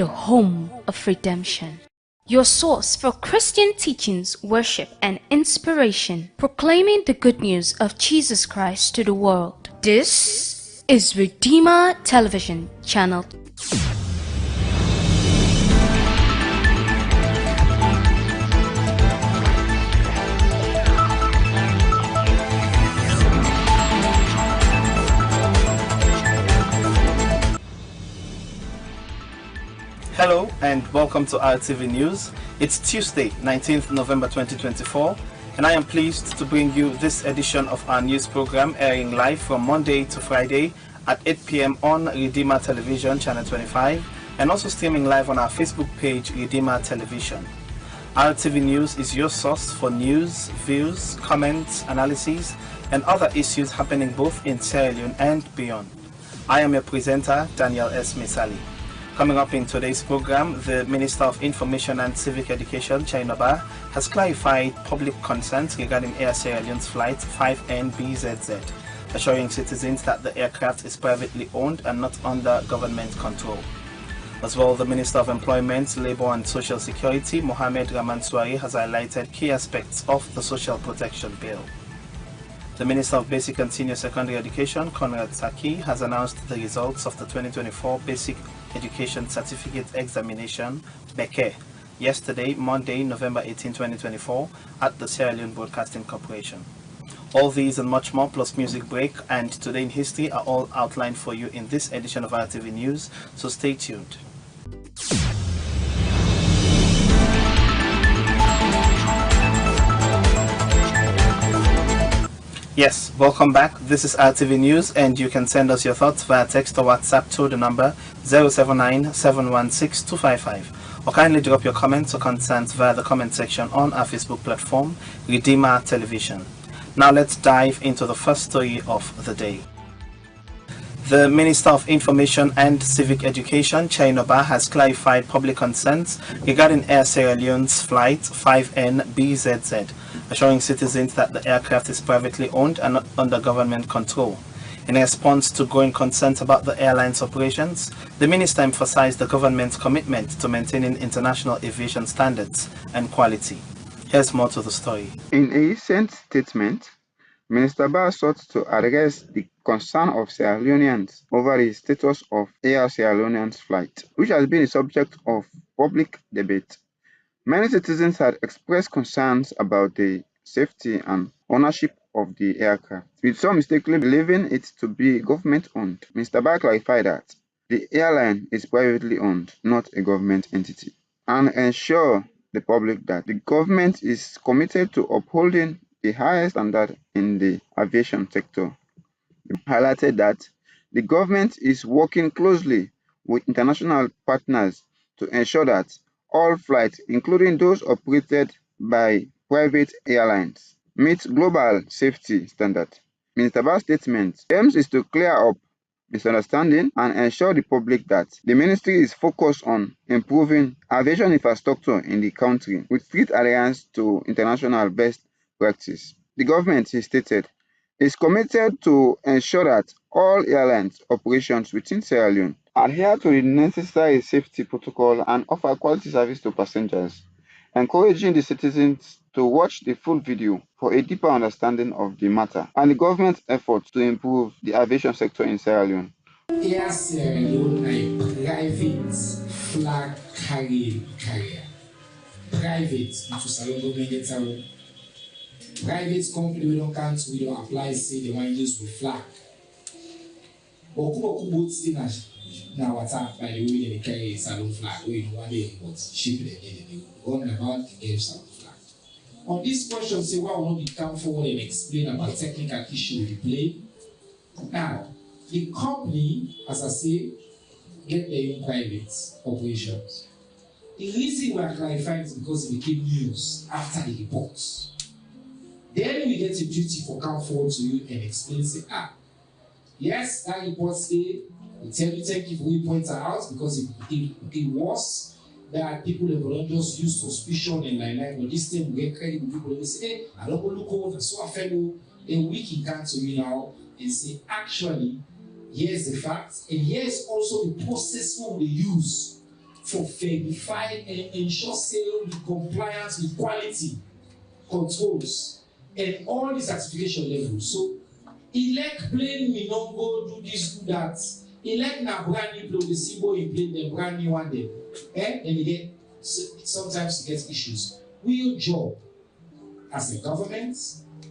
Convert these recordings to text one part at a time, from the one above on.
the home of redemption. Your source for Christian teachings, worship, and inspiration, proclaiming the good news of Jesus Christ to the world. This is Redeemer Television Channel. Hello and welcome to RTV News. It's Tuesday, 19th November 2024, and I am pleased to bring you this edition of our news program airing live from Monday to Friday at 8 p.m. on Redeemer Television Channel 25 and also streaming live on our Facebook page Redeemer Television. RTV News is your source for news, views, comments, analyses, and other issues happening both in Sierra Leone and beyond. I am your presenter, Daniel S. Mesali. Coming up in today's program, the Minister of Information and Civic Education, Chainoba, has clarified public concerns regarding Air Sierra Leone's flight 5NBZZ, assuring citizens that the aircraft is privately owned and not under government control. As well, the Minister of Employment, Labour and Social Security, Mohamed Ramanswari, has highlighted key aspects of the Social Protection Bill. The Minister of Basic and Senior Secondary Education, Conrad Saki, has announced the results of the 2024 Basic Education Certificate Examination, BECE, yesterday, Monday, November 18, 2024, at the Sierra Leone Broadcasting Corporation. All these and much more, plus music break and Today in History, are all outlined for you in this edition of RTV News, so stay tuned. Yes, welcome back. This is RTV News, and you can send us your thoughts via text or WhatsApp to the number 079-716-255, or kindly drop your comments or concerns via the comment section on our Facebook platform, Redeemer Television. Now let's dive into the first story of the day. The Minister of Information and Civic Education, Chainoba, has clarified public concerns regarding Air Sierra Leone's flight 5NBZZ, assuring citizens that the aircraft is privately owned and not under government control. In response to growing concerns about the airline's operations, the minister emphasized the government's commitment to maintaining international aviation standards and quality. Here's more to the story. In a recent statement, Minister Ba sought to address the concern of Sierra Leoneans over the status of Air Sierra Leone's flight, which has been a subject of public debate. Many citizens had expressed concerns about the safety and ownership of the aircraft, with some mistakenly believing it to be government-owned. Mr. Ba clarified that the airline is privately owned, not a government entity, and ensure the public that the government is committed to upholding the highest standard in the aviation sector. He highlighted that the government is working closely with international partners to ensure that all flights, including those operated by private airlines, meet global safety standards. Minister Ba's statement aims is to clear up misunderstanding and ensure the public that the ministry is focused on improving aviation infrastructure in the country with strict adherence to international best practice. The government, he stated, is committed to ensure that all airlines operations within Sierra Leone adhere to the necessary safety protocol and offer quality service to passengers, encouraging the citizens to watch the full video for a deeper understanding of the matter and the government's efforts to improve the aviation sector in Sierra Leone. Air Sierra Leone is a private flag carrier. Private, private company we don't count, we don't apply, say they want to use with flag. But boats now WhatsApp, by the way, they carry a salon flag. We don't want to import, ship them, they go about to get salon flag. On this question, say why won't we come forward and explain about technical issue with the plane? Now, the company, as I say, get their own private operations. The reason we are clarifying is because it became news after the reports. Then we get a duty for come forward to you and explain, say, yes, that report say, we tell you thank you for you point out because it was that people that will just use suspicion and like, but this thing we get credit with people, they say, hey, I don't go look over, so I fellow, then we can come to you now and say, actually, here's the facts, and here's also the process what we use for verify and ensure the compliance with quality controls and all the certification levels. So elect plain we don't go do this, do that. Elect na brand new blow the symbol in plane, the brand new one then. And again, sometimes you get issues. Your job as a government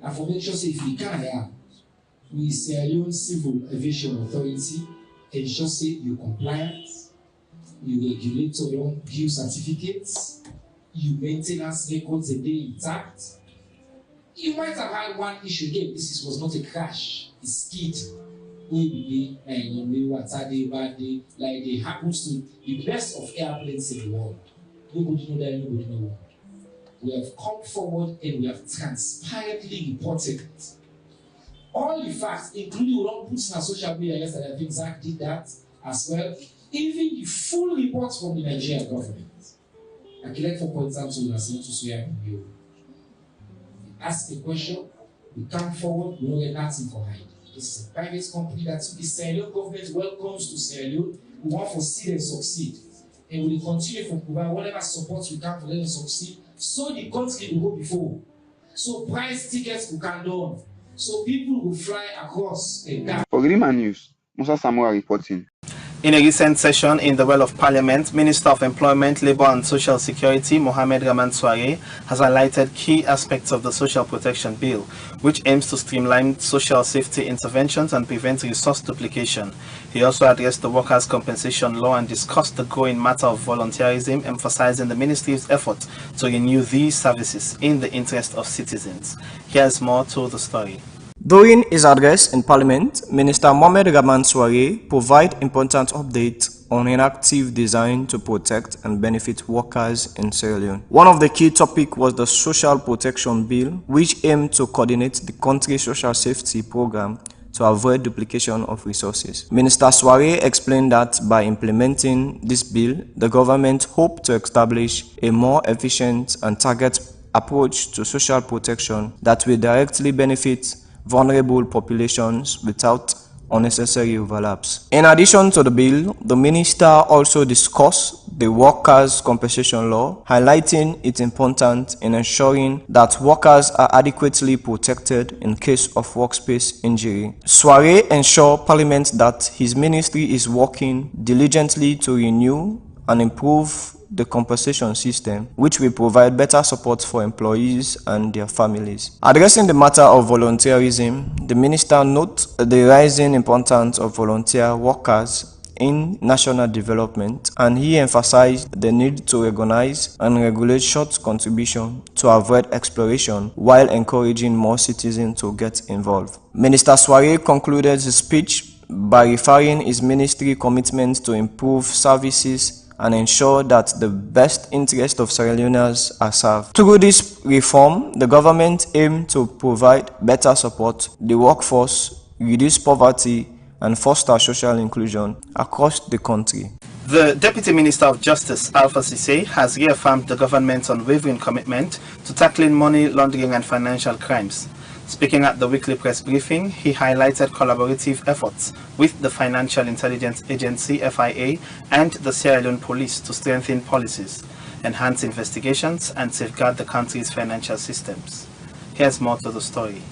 and for make sure say if we can we Sierra Leone Civil Aviation Authority ensure say you compliant, you regulate your own due certificates, you maintenance records a day intact. You might have had one issue again. This was not a crash, it's skid. Maybe bad day, like they happens to the best of airplanes in the world. Nobody know that, nobody know what. We have come forward and we have transparently reported it. All the facts, including we don't put in our social media yesterday, I think Zach did that as well. Even the full reports from the Nigerian government. I collect 4 points out to Swear you. Ask a question, we come forward, we don't get nothing for hide. This is a private company that the Sierra Leone government welcomes to Sierra Leone. We want to see them succeed. And we will continue to provide whatever support we can for them to succeed. So the country will go before. So price tickets will come down. So people will fly across a gap. For Grima News, Musa Samuel reporting. In a recent session in the Well of Parliament, Minister of Employment, Labour and Social Security, Mohamed Raman Soare, has highlighted key aspects of the Social Protection Bill, which aims to streamline social safety interventions and prevent resource duplication. He also addressed the workers' compensation law and discussed the growing matter of volunteerism, emphasizing the ministry's effort to renew these services in the interest of citizens. Here's more to the story. During his address in Parliament, Minister Mohamed Raman Soare provided important updates on an active design to protect and benefit workers in Sierra Leone. One of the key topics was the Social Protection Bill, which aimed to coordinate the country's social safety program to avoid duplication of resources. Minister Soare explained that by implementing this bill, the government hoped to establish a more efficient and targeted approach to social protection that will directly benefit vulnerable populations without unnecessary overlaps. In addition to the bill, the minister also discussed the workers' compensation law, highlighting its importance in ensuring that workers are adequately protected in case of workspace injury. Soare ensured Parliament that his ministry is working diligently to renew and improve the compensation system, which will provide better support for employees and their families. Addressing the matter of volunteerism, the minister noted the rising importance of volunteer workers in national development, and he emphasized the need to recognize and regulate short contribution to avoid exploration while encouraging more citizens to get involved. Minister Soare concluded his speech by referring his ministry commitment to improve services and ensure that the best interests of Sierra Leoneans are served. Through this reform, the government aimed to provide better support to the workforce, reduce poverty, and foster social inclusion across the country. The Deputy Minister of Justice, Alpha Cisse, has reaffirmed the government's unwavering commitment to tackling money laundering and financial crimes. Speaking at the weekly press briefing, he highlighted collaborative efforts with the Financial Intelligence Agency (FIA) and the Sierra Leone Police to strengthen policies, enhance investigations, and safeguard the country's financial systems. Here's more to the story.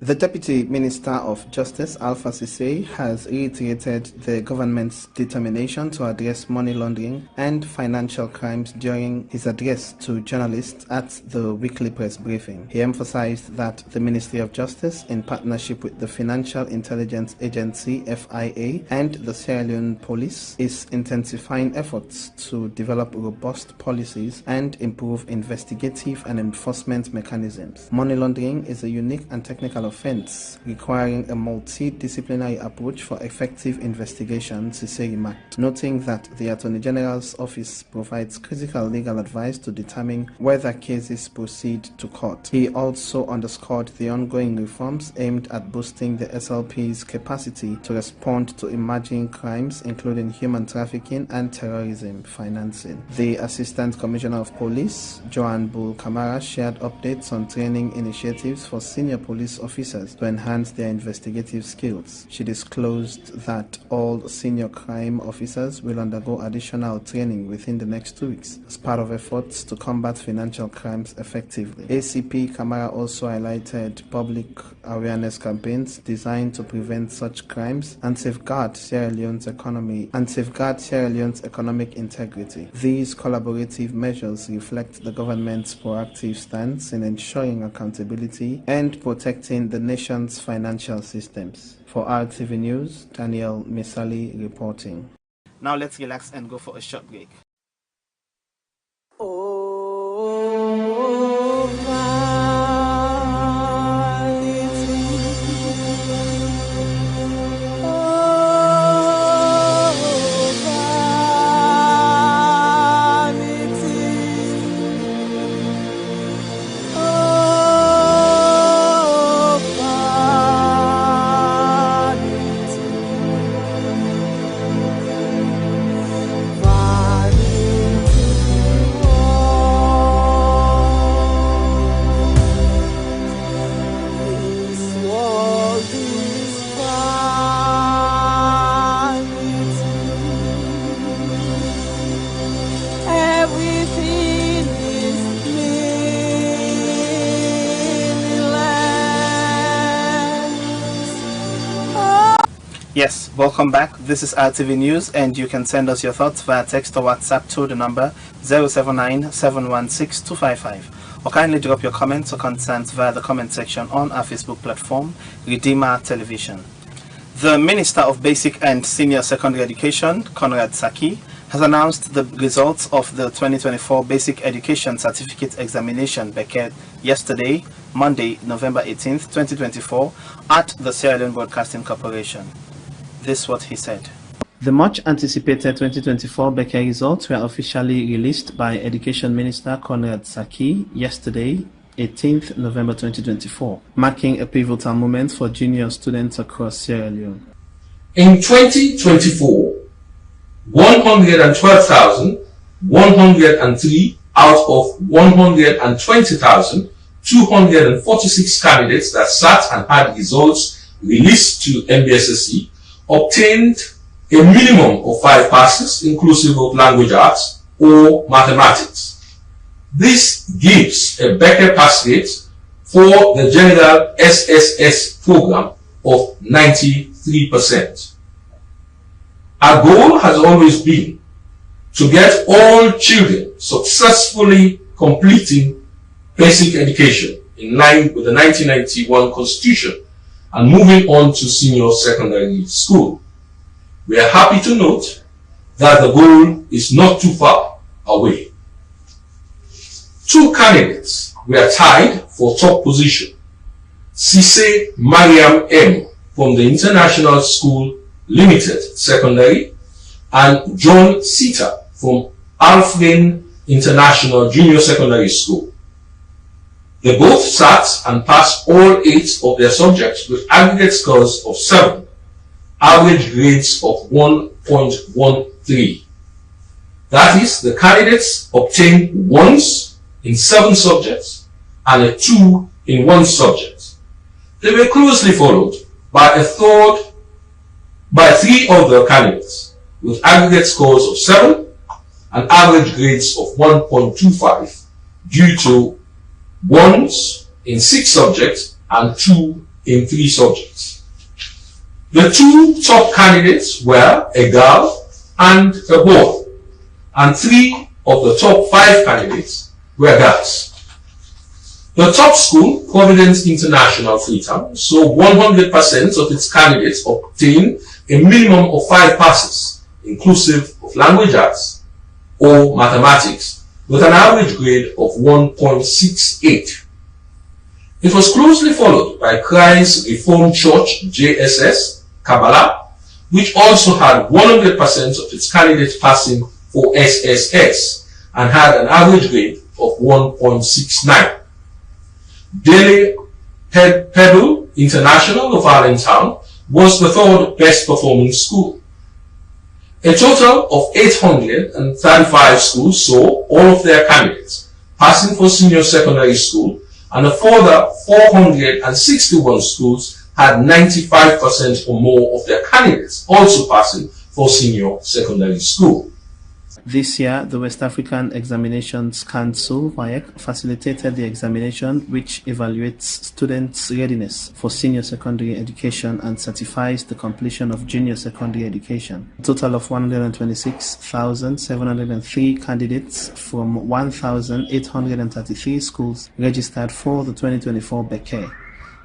The Deputy Minister of Justice, Alpha Cisse, has reiterated the government's determination to address money laundering and financial crimes during his address to journalists at the weekly press briefing. He emphasized that the Ministry of Justice, in partnership with the Financial Intelligence Agency (FIA) and the Sierra Leone Police, is intensifying efforts to develop robust policies and improve investigative and enforcement mechanisms. Money laundering is a unique and technical offense requiring a multidisciplinary approach for effective investigation, Cisse remarked, noting that the Attorney General's office provides critical legal advice to determine whether cases proceed to court. He also underscored the ongoing reforms aimed at boosting the SLP's capacity to respond to emerging crimes, including human trafficking and terrorism financing. The Assistant Commissioner of Police, Joan Bull Kamara, shared updates on training initiatives for senior police officers officers to enhance their investigative skills. She disclosed that all senior crime officers will undergo additional training within the next 2 weeks as part of efforts to combat financial crimes effectively. ACP Kamara also highlighted public awareness campaigns designed to prevent such crimes and safeguard Sierra Leone's economic integrity. These collaborative measures reflect the government's proactive stance in ensuring accountability and protecting the nation's financial systems. For RTV News, Daniel Misali reporting. Now let's relax and go for a short break. Yes, welcome back. This is RTV News, and you can send us your thoughts via text or WhatsApp to the number 079-716-255, or kindly drop your comments or concerns via the comment section on our Facebook platform, Redeemer Television. The Minister of Basic and Senior Secondary Education, Conrad Saki, has announced the results of the 2024 Basic Education Certificate Examination (BECET) yesterday, Monday, November 18th, 2024, at the Sierra Leone Broadcasting Corporation. This is what he said. The much anticipated 2024 BECET results were officially released by Education Minister Conrad Saki yesterday, 18th November 2024, marking a pivotal moment for junior students across Sierra Leone. In 2024, 112,103 out of 120,246 candidates that sat and had results released to MBSSE obtained a minimum of 5 passes, inclusive of language arts or mathematics. This gives a BECET pass rate for the general SSS program of 93%. Our goal has always been to get all children successfully completing basic education in line with the 1991 Constitution and moving on to senior secondary school. We are happy to note that the goal is not too far away. 2 candidates were tied for top position. Sise Mariam M. from the International School Limited Secondary and John Sita from Alfred International Junior Secondary School. They both sat and passed all 8 of their subjects with aggregate scores of 7, average grades of 1.13. That is, the candidates obtained 1s in 7 subjects and a 2 in 1 subject. They were closely followed by 3 other candidates with aggregate scores of 7 and average grades of 1.25 due to 1s in 6 subjects and 2 in 3 subjects. The 2 top candidates were a girl and a boy, and 3 of the top 5 candidates were girls. The top school, Providence International Freetown, saw 100% of its candidates obtain a minimum of 5 passes, inclusive of language arts or mathematics, with an average grade of 1.68. It was closely followed by Christ Reformed Church JSS, Kabbalah, which also had 100% of its candidates passing for SSS and had an average grade of 1.69. Daily Pebble International of Allentown was the 3rd best performing school. A total of 835 schools saw all of their candidates passing for senior secondary school and a further 461 schools had 95% or more of their candidates also passing for senior secondary school. This year, the West African Examinations Council (WAEC) facilitated the examination, which evaluates students' readiness for senior secondary education and certifies the completion of junior secondary education. A total of 126,703 candidates from 1,833 schools registered for the 2024 Bequet,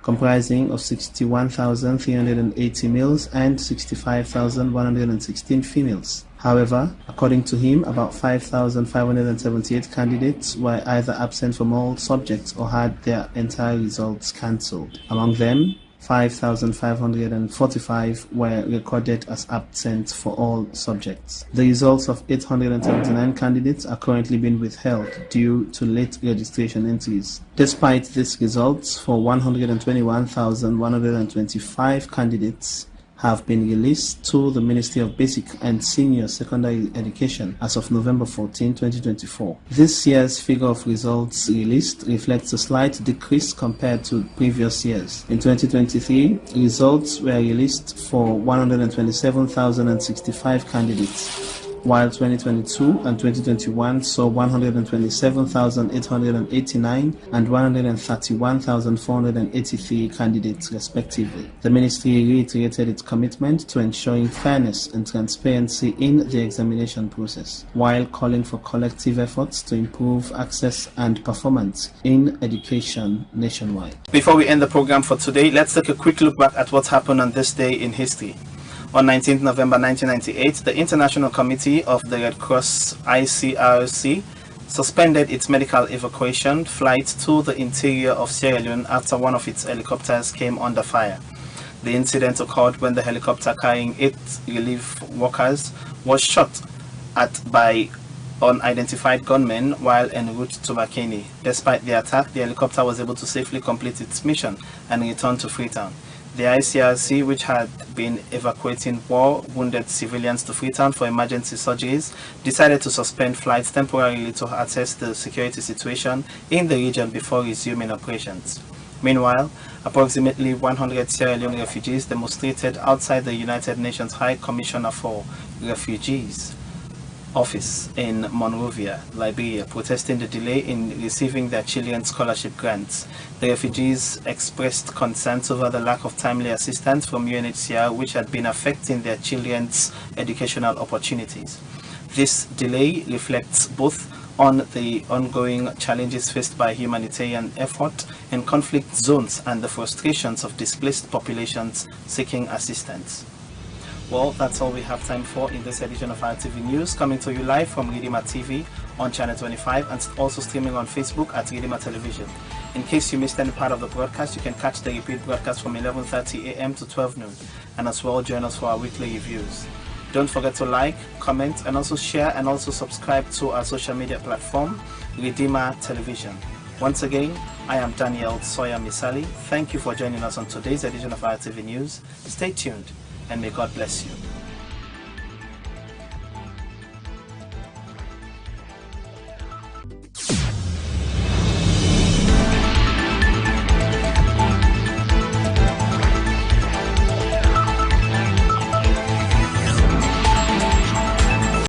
comprising of 61,380 males and 65,116 females. However, according to him, about 5,578 candidates were either absent from all subjects or had their entire results cancelled. Among them, 5,545 were recorded as absent for all subjects. The results of 879 candidates are currently being withheld due to late registration entries. Despite these results, for 121,125 candidates have been released to the Ministry of Basic and Senior Secondary Education as of November 14, 2024. This year's figure of results released reflects a slight decrease compared to previous years. In 2023, results were released for 127,065 candidates, while 2022 and 2021 saw 127,889 and 131,483 candidates respectively. The ministry reiterated its commitment to ensuring fairness and transparency in the examination process, while calling for collective efforts to improve access and performance in education nationwide. Before we end the program for today, let's take a quick look back at what happened on this day in history. On 19th November 1998, the International Committee of the Red Cross ICRC suspended its medical evacuation flight to the interior of Sierra Leone after one of its helicopters came under fire. The incident occurred when the helicopter carrying 8 relief workers was shot at by unidentified gunmen while en route to Makeni. Despite the attack, the helicopter was able to safely complete its mission and return to Freetown. The ICRC, which had been evacuating war-wounded civilians to Freetown for emergency surgeries, decided to suspend flights temporarily to assess the security situation in the region before resuming operations. Meanwhile, approximately 100 Sierra Leone refugees demonstrated outside the United Nations High Commissioner for Refugees office in Monrovia, Liberia, protesting the delay in receiving their Chilean scholarship grants. The refugees expressed concerns over the lack of timely assistance from UNHCR, which had been affecting their children's educational opportunities. This delay reflects both on the ongoing challenges faced by humanitarian effort in conflict zones and the frustrations of displaced populations seeking assistance. Well, that's all we have time for in this edition of RTV News, coming to you live from Ridima TV on Channel 25 and also streaming on Facebook at Ridima Television. In case you missed any part of the broadcast, you can catch the repeat broadcast from 11:30 a.m. to 12 noon, and as well join us for our weekly reviews. Don't forget to like, comment, and also share, and also subscribe to our social media platform, Ridima Television. Once again, I am Daniel Sawyer Misali. Thank you for joining us on today's edition of RTV News. Stay tuned, and may God bless you.